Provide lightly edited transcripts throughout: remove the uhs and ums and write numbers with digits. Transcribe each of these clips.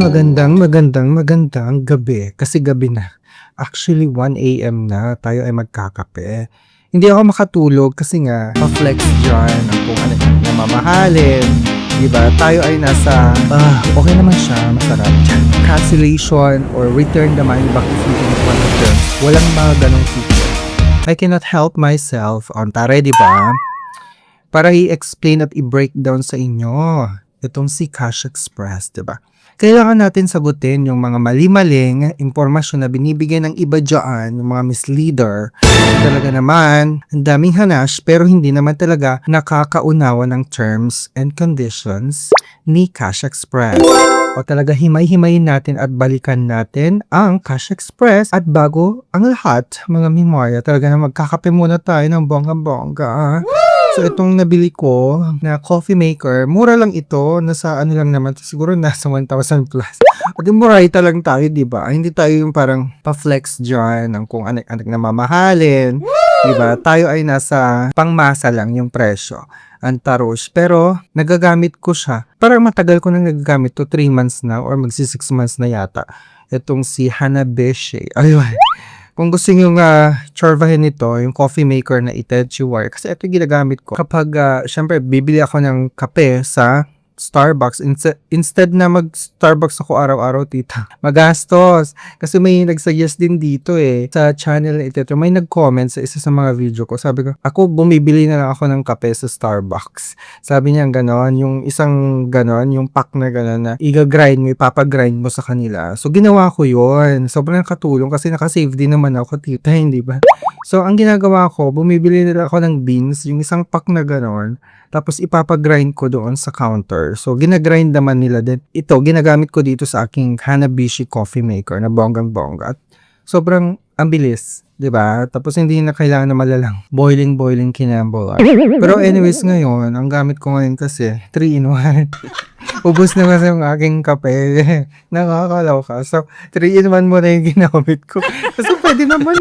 magandang gabi. Kasi gabi na. Actually, 1 AM na tayo ay magkakape. Hindi ako makatulog kasi nga pa-flex dyan ang kung ano na mamahalin. Diba? Tayo ay nasa, okay naman siya, masarap. Cancellation or return the money back to Philippines one of them. Walang mga ganong feature. I cannot help myself on tare, diba? Para i-explain at i-break down sa inyo itong si Cash Express, diba? Kailangan natin sagutin yung mga mali-maling impormasyon na binibigay ng iba dyan, yung mga misleader. Talaga naman, ang daming hanash pero hindi naman talaga nakakaunawa ng terms and conditions ni Cash Express. O talaga himay-himayin natin at balikan natin ang Cash Express at bago ang lahat, mga memorya, talaga na magkakape muna tayo ng bongga-bongga. So, itong nabili ko na coffee maker, mura lang ito. Nasa ano lang naman, siguro nasa 1,000 plus. At yung murayta lang tayo, diba? Hindi tayo yung parang pa-flex dyan ng kung anak-anak na mamahalin. Diba? Tayo ay nasa pangmasa lang yung presyo. Antaros. Pero, nagagamit ko siya. Parang matagal ko nang nagagamit to 3 months na or magsi 6 months na yata. Itong si Hanabishi. Ayun. Kung gusto nyo chorvahin nito, yung coffee maker na Itachi wire, kasi ito yung ginagamit ko. Kapag, syempre, bibili ako ng kape sa Starbucks, instead na mag-Starbucks ako araw-araw, tita, magastos. Kasi may nagsuggest din dito sa channel na ito, may nag-comment sa isa sa mga video ko. Sabi ko, ako bumibili na lang ako ng kape sa Starbucks. Sabi niya ganon, yung isang ganon, yung pack na ganon na i-grind mo, ipapagrind mo sa kanila. So, ginawa ko yun. Sobrang katulong kasi nakasave din naman ako, tita, hindi ba? So, ang ginagawa ko, bumibili na lang ako ng beans, yung isang pack na ganon, tapos ipapagrind ko doon sa counter. So, ginagrind naman nila din. Ito, ginagamit ko dito sa aking Hanabishi coffee maker na bonggang-bongga. At sobrang ambilis, di ba? Tapos hindi na kailangan na malalang boiling kinambol. Pero anyways ngayon, ang gamit ko ngayon kasi 3-in-1. Ubus na kasi yung aking kape. Nakakalaw ka. So, 3-in-1 mo na yung ginamit ko. Kasi pwede naman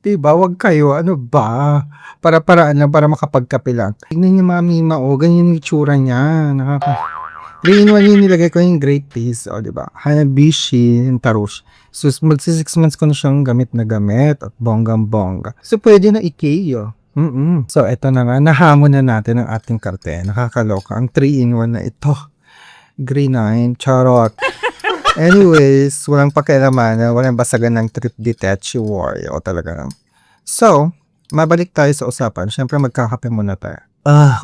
diba? Wag kayo. Ano ba? Para-paraan lang para makapagkape lang. Tignan niyo mami, ganyan yung itsura niya. 3-in-1 yung nilagay ko yung great taste. O, diba? Hanabishi, yung tarush. So, magsi 6 months ko na siyang gamit at bonggang-bongga. So, pwede na i-KO. So, eto na nga. Nahamon na natin ang ating karte. Nakakaloka. Ang 3-in-1 na ito. Green 9. Charot. Anyways, walang pakialaman. Walang basagan ng trip detach warrior. O talaga. So, mabalik tayo sa usapan. Siyempre, magkakape muna tayo.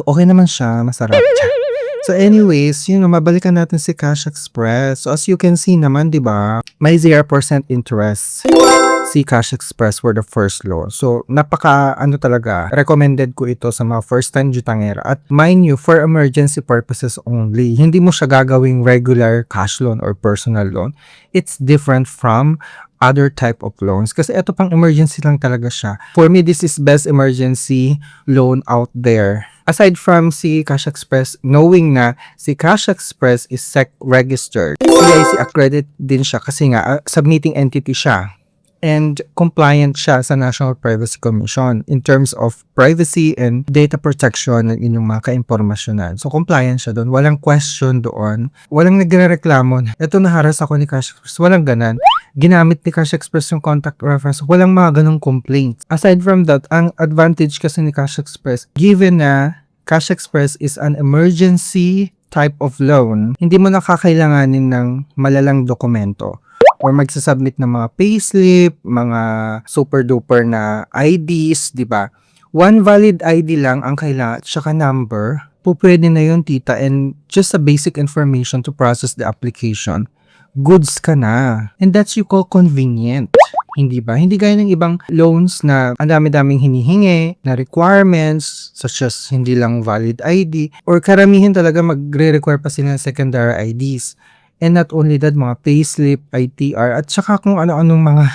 Okay naman siya. Masarap. So anyways, mabalikan natin si Cash Express. So as you can see naman, di ba, may 0% interest si Cash Express for the first loan. So talaga, recommended ko ito sa mga first time jutangera. At mind you, for emergency purposes only. Hindi mo siya gagawing regular cash loan or personal loan. It's different from other type of loans. Kasi ito pang emergency lang talaga siya. For me, this is best emergency loan out there. Aside from si Cash Express, knowing na si Cash Express is SEC registered, CIC accredited din siya kasi nga submitting entity siya. And compliant siya sa National Privacy Commission in terms of privacy and data protection ng inyong mga kaimpormasyonan. So, compliant siya doon. Walang question doon. Walang nagre-reklamo. Ito naharas ako ni Cash Express. Walang ganan. Ginamit ni Cash Express yung contact reference. Walang mga ganong complaints. Aside from that, ang advantage kasi ni Cash Express, given na Cash Express is an emergency type of loan, hindi mo nakakailanganin ng malalang dokumento or magsasubmit ng mga payslip, mga super duper na IDs, di ba? One valid ID lang ang kailangan, tsaka number, pwede na yun, tita, and just a basic information to process the application. Goods ka na. And that's you call convenient. Hindi ba? Hindi gaya ng ibang loans na ang dami-daming hinihingi na requirements such as hindi lang valid ID or karamihan talaga magre-require pa sila ng secondary IDs. And not only that, mga payslip, ITR, at saka kung ano-anong mga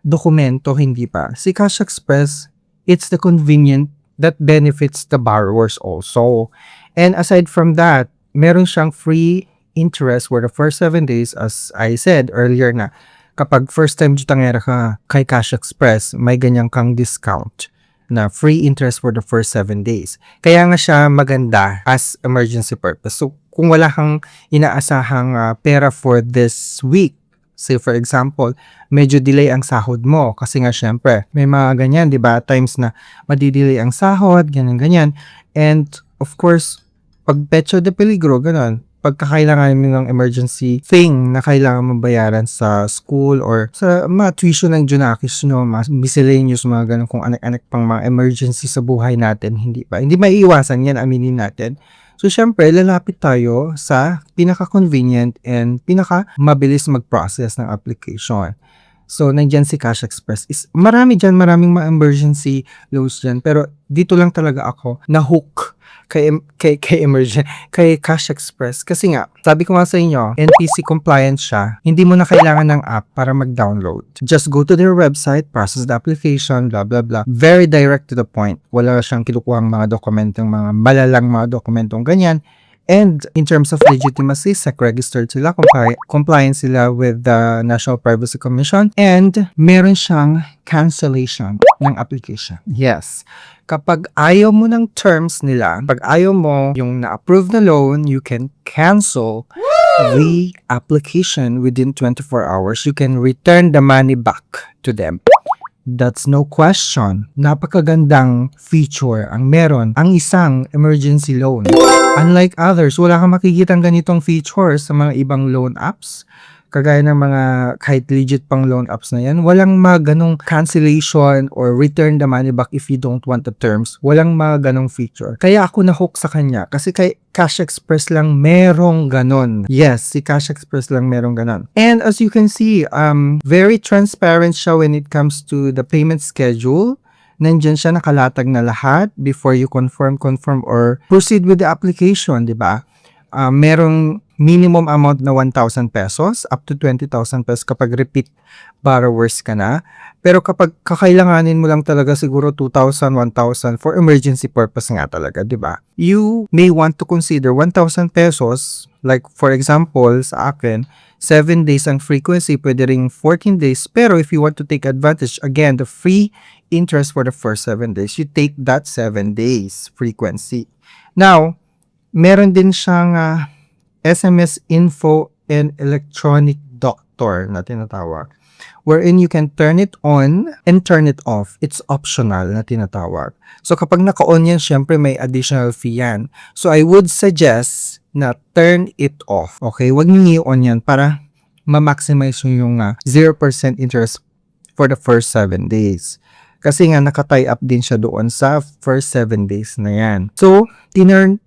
dokumento, hindi pa. Si Cash Express, it's the convenient that benefits the borrowers also. And aside from that, meron siyang free interest for the first 7 days, as I said earlier na, kapag first time jutangera ka kay Cash Express, may ganyang kang discount na free interest for the first 7 days. Kaya nga siya maganda as emergency purpose. So, kung wala kang inaasahang pera for this week, say for example, medyo delay ang sahod mo kasi nga syempre may mga ganyan, 'di ba? Times na madidelay ang sahod, ganyan. And of course, pag petsa de peligro, ganun. Pagkakailangan mo ng emergency thing na kailangan mo bayaran sa school or sa mga tuition ng Junakis, no, mga miscellaneous, mga ganun, kung anak-anak pang mga emergency sa buhay natin, hindi maiiwasan yan, aminin natin. So, syempre, lalapit tayo sa pinaka-convenient and pinaka-mabilis mag-process ng application. So, nandyan si Cash Express. Maraming mga emergency loans dyan. Pero, dito lang talaga ako na-hook kay Cash Express. Kasi nga, sabi ko nga sa inyo, NPC compliant siya. Hindi mo na kailangan ng app para mag-download. Just go to their website, process the application, blah, blah, blah. Very direct to the point. Wala siyang kinukuhang mga dokumentong, mga malalang mga dokumentong ganyan. And in terms of legitimacy, SEC-registered sila, compliant sila with the National Privacy Commission, and meron siyang cancellation ng application. Yes. Kapag ayaw mo ng terms nila, pag ayaw mo yung na-approve na loan, you can cancel the application within 24 hours. You can return the money back to them. That's no question. Napakagandang feature ang meron ang isang emergency loan. Unlike others, wala kang makikitang ganitong features sa mga ibang loan apps. Kagaya ng mga kahit legit pang loan apps na yan, walang mga ganong cancellation or return the money back if you don't want the terms. Walang mga ganong feature. Kaya ako na-hook sa kanya kasi kay Cash Express lang merong ganon. Yes, si Cash Express lang merong ganon. And as you can see, very transparent siya when it comes to the payment schedule. Nandyan siya nakalatag na lahat before you confirm or proceed with the application, di ba? Merong minimum amount na 1,000 pesos up to 20,000 pesos kapag repeat borrowers ka na. Pero kapag kakailanganin mo lang talaga siguro 2,000, 1,000 for emergency purpose nga talaga, di ba? You may want to consider 1,000 pesos, like for example, sa akin, 7 days ang frequency, pwede ring 14 days. Pero if you want to take advantage, again, the free interest for the first 7 days, you take that 7 days frequency. Now, meron din siyang SMS info and electronic doctor na tinatawag, wherein you can turn it on and turn it off. It's optional na tinatawag. So kapag naka-on yan, syempre may additional fee yan. So I would suggest na turn it off. Okay? Huwag niyo i-on yan para ma-maximize yung 0% interest for the first 7 days. Kasi nga naka-tie up din siya doon sa first 7 days na yan. So, tinurn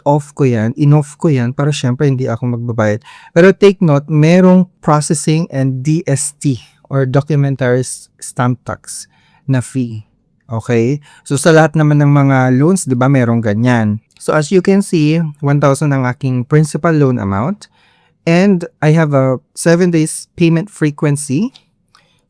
off ko yan, in-off ko yan para syempre hindi ako magbabayad. Pero take note, merong processing and DST or documentary stamp tax na fee. Okay? So sa lahat naman ng mga loans, 'di ba, merong ganyan. So as you can see, 1,000 ang aking principal loan amount and I have a 7 days payment frequency.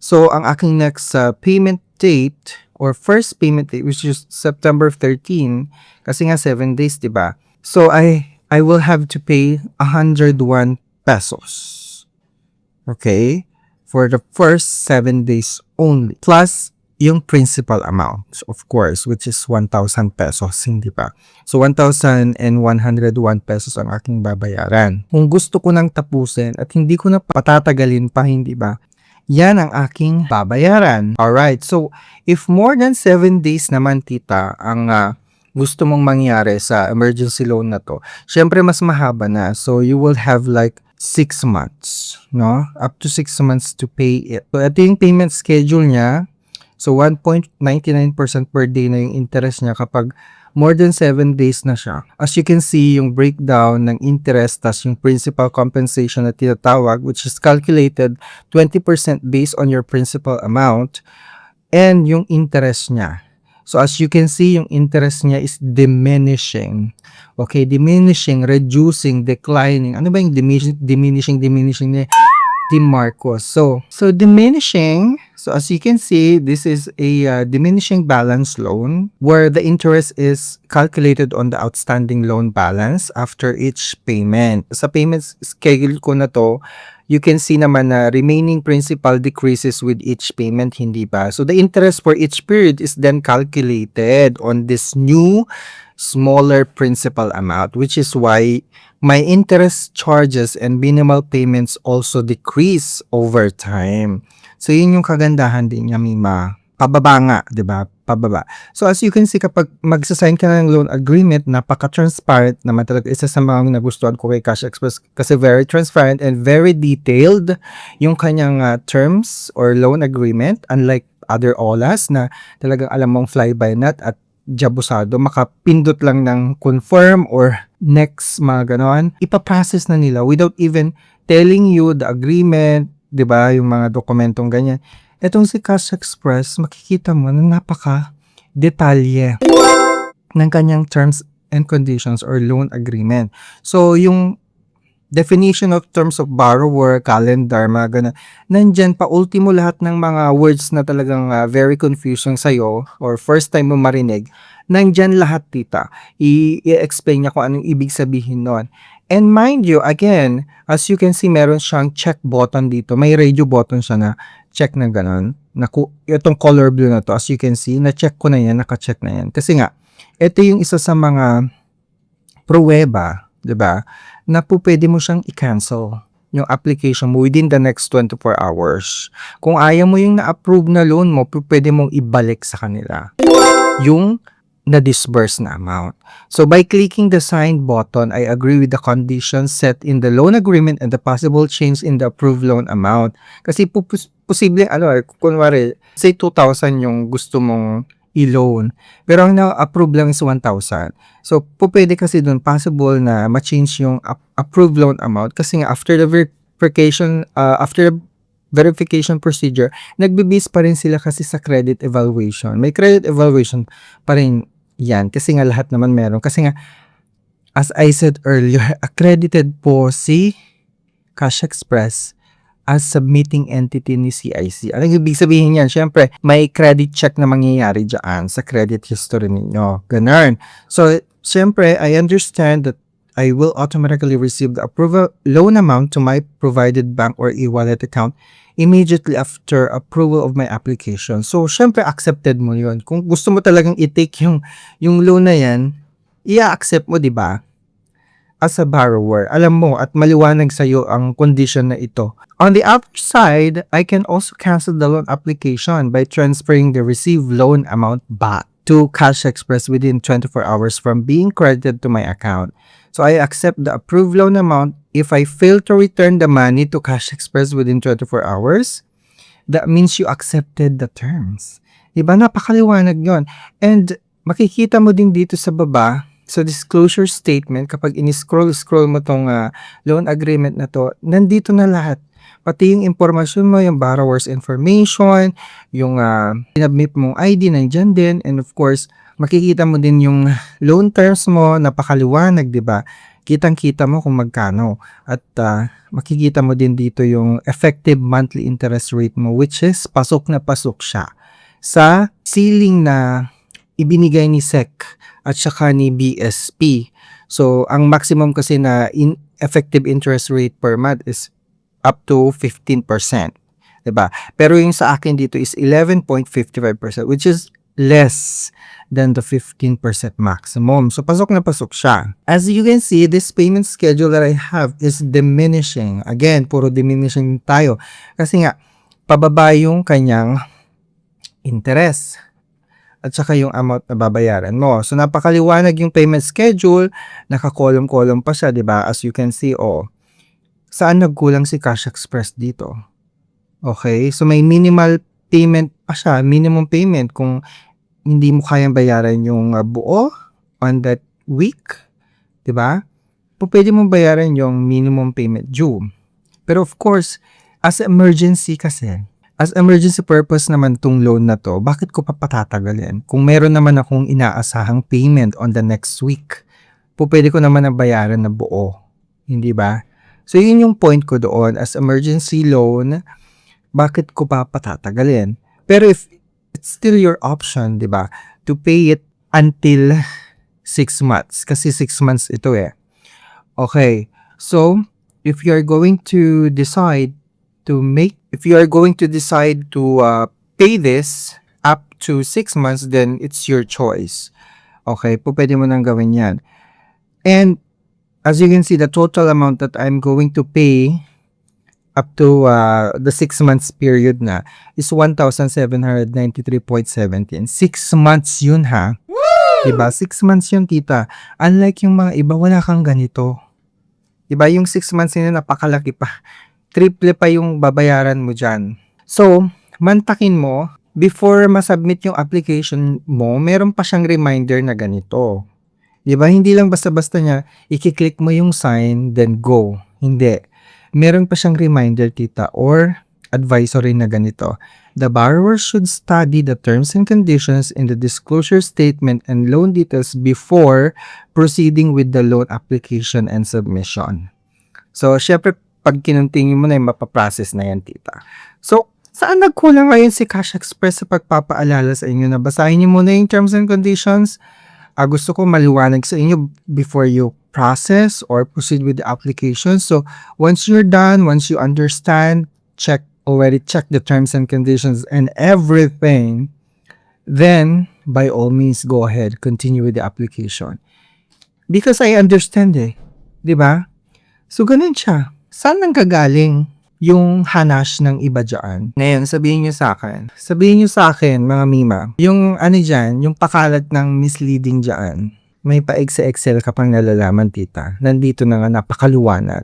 So ang aking next payment date or first payment date, which is September 13, kasi nga 7 days, di ba? So, I will have to pay 101 pesos. Okay? For the first 7 days only. Plus, yung principal amount, of course, which is 1,000 pesos, hindi ba? So, 1,101 pesos ang aking babayaran. Kung gusto ko nang tapusin at hindi ko na patatagalin pa, hindi ba? Yan ang aking babayaran. Alright, so if more than 7 days naman, tita, ang gusto mong mangyari sa emergency loan na to, syempre mas mahaba na. So you will have like 6 months, no? Up to 6 months to pay it. So ito yung payment schedule niya. So 1.99% per day na yung interest niya kapag more than 7 days na siya. As you can see, yung breakdown ng interest tas yung principal compensation na tinatawag, which is calculated 20% based on your principal amount, and yung interest niya. So as you can see, yung interest niya is diminishing. Okay, diminishing, reducing, declining. Ano ba yung diminishing ni Tim Marcos? So diminishing. So as you can see, this is a diminishing balance loan where the interest is calculated on the outstanding loan balance after each payment. Sa payment schedule ko na to, you can see naman na remaining principal decreases with each payment, hindi ba? So the interest for each period is then calculated on this new smaller principal amount, which is why my interest charges and minimal payments also decrease over time. So yun yung kagandahan din niya, Mima. Pababa nga, 'di ba? Pababa. So as you can see, kapag magsasign ka ng loan agreement, napaka-transparent naman talaga. Isa sa mga nagustuhan ko kay Cash Express kasi very transparent and very detailed yung kanyang terms or loan agreement, unlike other OLAs na talagang alam mong fly by night at jabusado, makapindot lang ng confirm or next, mga ganon. Ipaprocess na nila without even telling you the agreement, 'di ba? Yung mga dokumentong ganyan. Etong si Cash Express, makikita mo na napaka-detalye ng kanyang terms and conditions or loan agreement. So, yung definition of terms of borrower, calendar, mga ganun, nandyan pa ultimo lahat ng mga words na talagang very confusing sa'yo or first time mo marinig, nandyan lahat, tita. I-explain niya kung anong ibig sabihin nun. And mind you, again, as you can see, meron siyang check button dito. May radio button siya na check na gano'n. Itong color blue na to, as you can see, na-check ko na yan, naka-check na yan. Kasi nga, ito yung isa sa mga pruweba, 'di ba? Na po pwede mo siyang i-cancel yung application mo within the next 24 hours. Kung ayaw mo yung na-approve na loan mo, pwede mong ibalik sa kanila yung na-disburse na amount. So by clicking the sign button, I agree with the conditions set in the loan agreement and the possible change in the approved loan amount. Kasi posible, kunwari, say 2,000 yung gusto mong i-loan, pero ang na-approve lang is 1,000. So, pwede kasi dun possible na ma-change yung approved loan amount kasi nga after the verification procedure, nagbe-base pa rin sila kasi sa credit evaluation. May credit evaluation pa rin yan kasi nga lahat naman meron. Kasi nga, as I said earlier, accredited po si Cash Express as submitting entity ni CIC. Anong ibig sabihin yan? Siyempre, may credit check na mangyayari dyan sa credit history ninyo. Ganun. So, siyempre, I understand that I will automatically receive the approval loan amount to my provided bank or e-wallet account immediately after approval of my application. So, syempre, accepted mo yun. Kung gusto mo talagang i-take yung loan na yan, i-accept mo, di ba? As a borrower, alam mo at maliwanag sa'yo ang condition na ito. On the other side, I can also cancel the loan application by transferring the received loan amount back to Cash Express within 24 hours from being credited to my account. So I accept the approved loan amount. If I fail to return the money to Cash Express within 24 hours, that means you accepted the terms. Diba? Napakaliwanag yon. And makikita mo din dito sa baba, sa disclosure statement, kapag in-scroll mo tong loan agreement na to, nandito na lahat. Pati yung impormasyon mo, yung borrower's information, yung pinabmit mong ID, nandyan din. And of course, makikita mo din yung loan terms mo, napakaliwanag, di ba? Kitang-kita mo kung magkano. At makikita mo din dito yung effective monthly interest rate mo, which is pasok na pasok siya sa ceiling na ibinigay ni SEC at saka ni BSP. So, ang maximum kasi na effective interest rate per month is up to 15%. Diba? Pero yung sa akin dito is 11.55%, which is less than the 15% maximum. So, pasok na pasok siya. As you can see, this payment schedule that I have is diminishing. Again, puro diminishing tayo. Kasi nga, pababa yung kanyang interest at saka yung amount na babayaran mo. So, napakaliwanag yung payment schedule. Naka-column-column pa siya, diba? As you can see, saan nagkulang si Cash Express dito? Okay, so may minimal payment pa siya, minimum payment kung hindi mo kayang bayaran yung buo on that week, 'di ba? Pwede mong bayaran yung minimum payment due. Pero of course, as emergency kasi, as emergency purpose naman tong loan na to, bakit ko pa patatagalin? Kung meron naman akong inaasahang payment on the next week, pwede ko naman na bayaran na buo, hindi ba? So, yun yung point ko doon. As emergency loan, bakit ko pa patatagalin? Pero if it's still your option, di ba, to pay it until 6 months. Kasi 6 months ito eh. Okay. So, if you're going to decide if you are going to decide to pay this up to 6 months, then it's your choice. Okay, po pwede mo nang gawin yan. And as you can see, the total amount that I'm going to pay up to the 6 months period na is 1,793.17. 6 months yun ha. Diba? 6 months yun, tita. Unlike yung mga iba, wala kang ganito. Diba? Yung 6 months yun, napakalaki pa. Triple pa yung babayaran mo dyan. So, mantakin mo, before masubmit yung application mo, meron pa siyang reminder na ganito. Diba? Hindi lang basta-basta niya, i-click mo yung sign, then go. Hindi. Meron pa siyang reminder, tita, or advisory na ganito. The borrower should study the terms and conditions in the disclosure statement and loan details before proceeding with the loan application and submission. So, syempre, pag kinuntingin mo na yung mapaprocess na yan, tita. So, saan nagkulang ngayon si Cash Express sa pagpapaalala sa inyo na basahin niyo muna yung terms and conditions? Gusto ko maliwanag sa inyo before you process or proceed with the application. So, once you're done, once you understand, already check the terms and conditions and everything, then, by all means, go ahead, continue with the application. Because I understand di ba? So, ganun siya. Saan nang gagaling yung hanash ng iba dyan? Ngayon, sabihin nyo sa akin, mga mima, yung ano dyan, yung pakalat ng misleading dyan, may paeg sa Excel ka pang nalalaman, tita. Nandito na nga, napakaluwanag.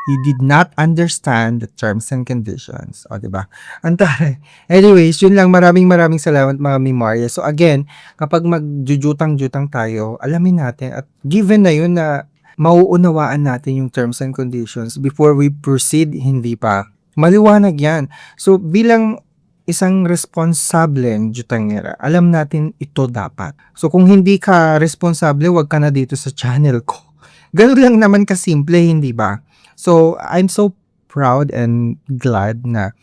You did not understand the terms and conditions. O, diba? Antay. Anyways, yun lang. Maraming salamat, mga Mimarya. So, again, kapag magjujutang-jutang tayo, alamin natin at given na yun na mauunawaan natin yung terms and conditions before we proceed, hindi pa. Maliwanag yan. So, bilang isang responsableng jutangera, alam natin ito dapat. So, kung hindi ka responsable, wag ka na dito sa channel ko. Ganun lang naman kasimple, hindi ba? So, I'm so proud and glad na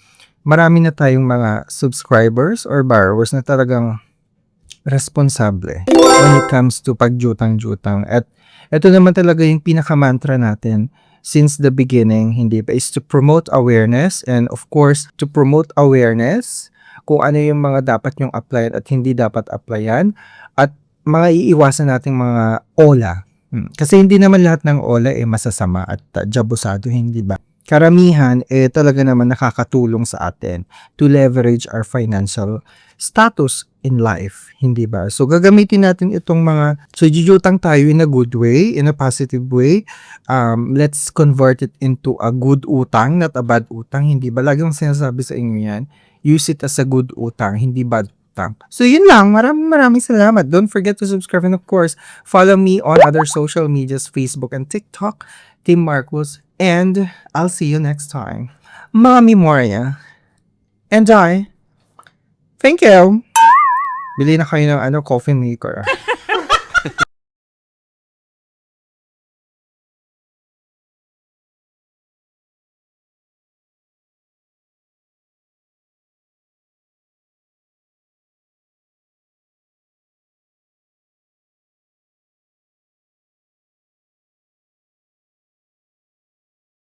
marami na tayong mga subscribers or borrowers na talagang responsable when it comes to pagjutang-jutang. At ito naman talaga yung pinaka-mantra natin since the beginning, hindi ba, is to promote awareness and of course, to promote awareness kung ano yung mga dapat yung applyan at hindi dapat applyan at mga iiwasan nating mga OLA. Kasi hindi naman lahat ng OLA masasama at jabusado, hindi ba? Karamihan talaga naman nakakatulong sa atin to leverage our financial status in life, hindi ba? So gagamitin natin itong so jujutang tayo in a good way, in a positive way. Let's convert it into a good utang, not a bad utang, hindi ba? Lagi kong sinasabi sa inyo yan, use it as a good utang, hindi bad utang. So yun lang, maraming salamat. Don't forget to subscribe and of course, follow me on other social medias, Facebook and TikTok, Team Marcos, and I'll see you next time. Mga Mimarya. And thank you. Bili na kayo ng coffee maker.